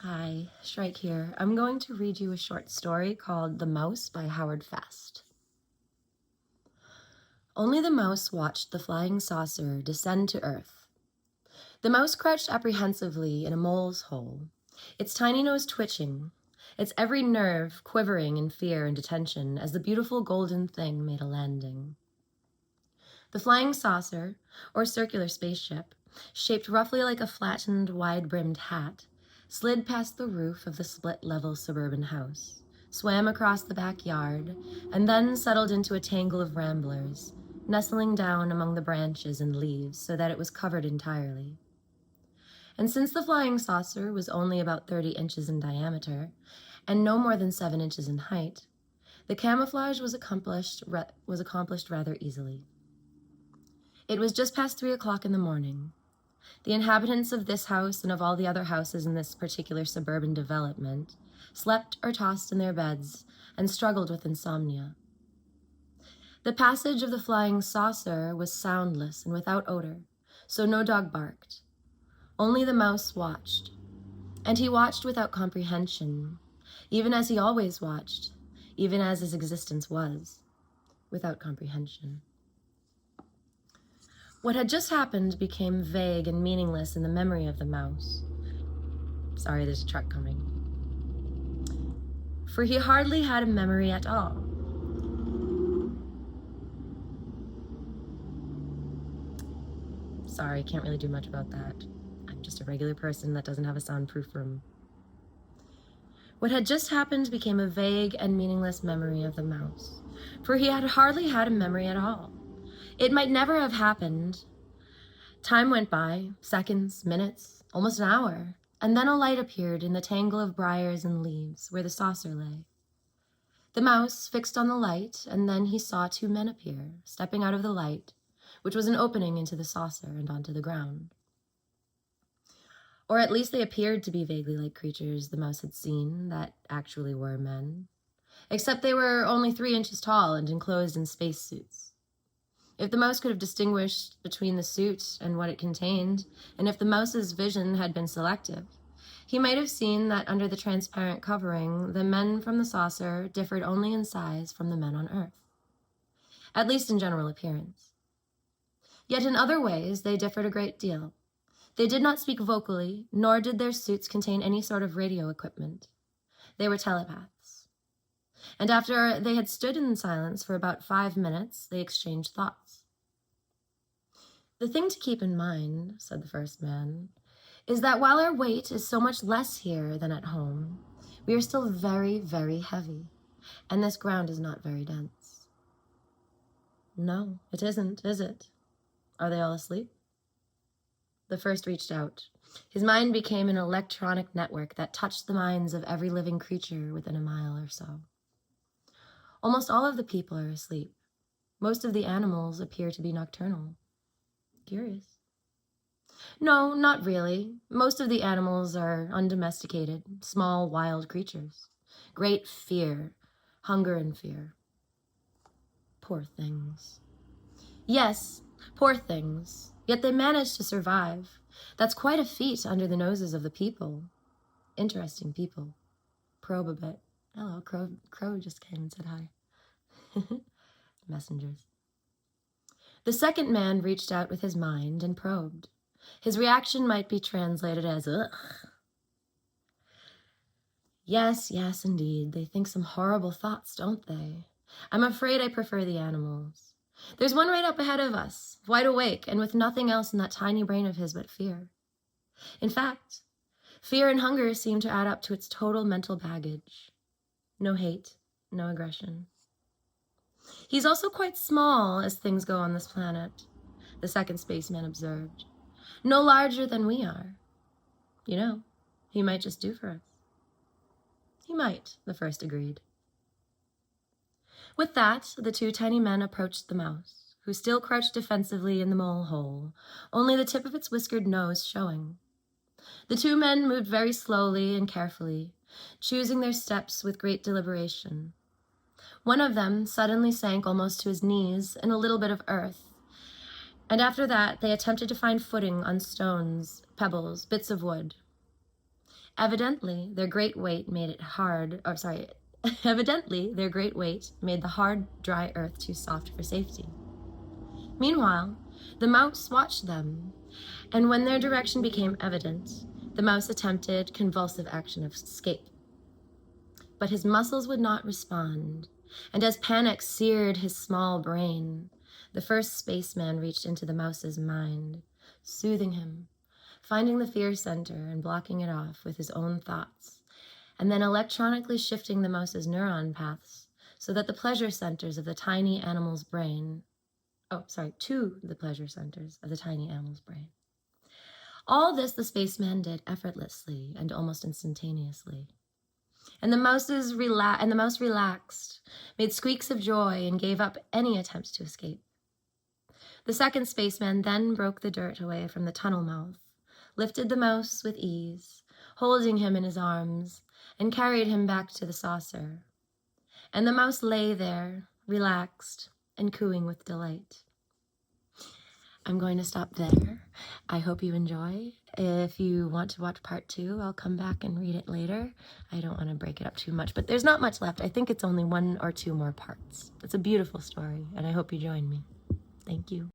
Hi, Shrike here. I'm going to read you a short story called The Mouse by Howard Fast. Only the mouse watched the flying saucer descend to earth. The mouse crouched apprehensively in a mole's hole, its tiny nose twitching, its every nerve quivering in fear and attention as the beautiful golden thing made a landing. The flying saucer, or circular spaceship, shaped roughly like a flattened, wide-brimmed hat, slid past the roof of the split-level suburban house, swam across the backyard, and then settled into a tangle of ramblers, nestling down among the branches and leaves so that it was covered entirely. And since the flying saucer was only about 30 inches in diameter, and no more than 7 inches in height, the camouflage was accomplished rather easily. It was just past 3 o'clock in the morning. The inhabitants of this house and of all the other houses in this particular suburban development slept or tossed in their beds and struggled with insomnia. The passage of the flying saucer was soundless and without odor, so no dog barked. Only the mouse watched, and he watched without comprehension, even as he always watched, even as his existence was, without comprehension. What had just happened became vague and meaningless in the memory of the mouse. Sorry, there's a truck coming. For he hardly had a memory at all. Sorry, can't really do much about that. I'm just a regular person that doesn't have a soundproof room. What had just happened became a vague and meaningless memory of the mouse, for he had hardly had a memory at all. It might never have happened. Time went by, seconds, minutes, almost an hour, and then a light appeared in the tangle of briars and leaves where the saucer lay. The mouse fixed on the light, and then he saw 2 men appear, stepping out of the light, which was an opening into the saucer and onto the ground. Or at least they appeared to be vaguely like creatures the mouse had seen that actually were men, except they were only 3 inches tall and enclosed in spacesuits. If the mouse could have distinguished between the suit and what it contained, and if the mouse's vision had been selective, he might have seen that under the transparent covering, the men from the saucer differed only in size from the men on Earth, at least in general appearance. Yet in other ways, they differed a great deal. They did not speak vocally, nor did their suits contain any sort of radio equipment. They were telepaths. And after they had stood in silence for about 5 minutes, they exchanged thoughts. "The thing to keep in mind," said the first man, "is that while our weight is so much less here than at home, we are still very, very heavy, and this ground is not very dense." "No, it isn't, is it? Are they all asleep?" The first reached out. His mind became an electronic network that touched the minds of every living creature within a mile or so. Almost all of the people are asleep. Most of the animals appear to be nocturnal. Curious. No, not really. Most of the animals are undomesticated, small, wild creatures. Great fear, hunger and fear. Poor things. Yes, poor things. Yet they manage to survive. That's quite a feat under the noses of the people. Interesting people. Probe a bit. Hello, Crow just came and said hi. Messengers. The second man reached out with his mind and probed. His reaction might be translated as, ugh. Yes, indeed. They think some horrible thoughts, don't they? I'm afraid I prefer the animals. There's one right up ahead of us, wide awake, and with nothing else in that tiny brain of his but fear. In fact, fear and hunger seem to add up to its total mental baggage. No hate, no aggression. He's also quite small as things go on this planet, the second spaceman observed. No larger than we are. You know, he might just do for us. He might, the first agreed. With that, the 2 tiny men approached the mouse, who still crouched defensively in the mole hole, only the tip of its whiskered nose showing. The 2 men moved very slowly and carefully, choosing their steps with great deliberation. One of them suddenly sank almost to his knees in a little bit of earth, and after that they attempted to find footing on stones, pebbles, bits of wood. Evidently, their great weight made it hard, or sorry, evidently, their great weight made the hard, dry earth too soft for safety. Meanwhile, the mouse watched them, and when their direction became evident, the mouse attempted convulsive action of escape. But his muscles would not respond, and as panic seared his small brain, the first spaceman reached into the mouse's mind, soothing him, finding the fear center and blocking it off with his own thoughts, and then electronically shifting the mouse's neuron paths so that the pleasure centers of the tiny animal's brain, to the pleasure centers of the tiny animal's brain. All this the spaceman did effortlessly and almost instantaneously. And the mouse relaxed, made squeaks of joy, and gave up any attempts to escape. The second spaceman then broke the dirt away from the tunnel mouth, lifted the mouse with ease, holding him in his arms, and carried him back to the saucer. And the mouse lay there, relaxed and cooing with delight. I'm going to stop there. I hope you enjoy. If you want to watch part 2, I'll come back and read it later. I don't want to break it up too much, but there's not much left. I think it's only 1 or 2 more parts. It's a beautiful story, and I hope you join me. Thank you.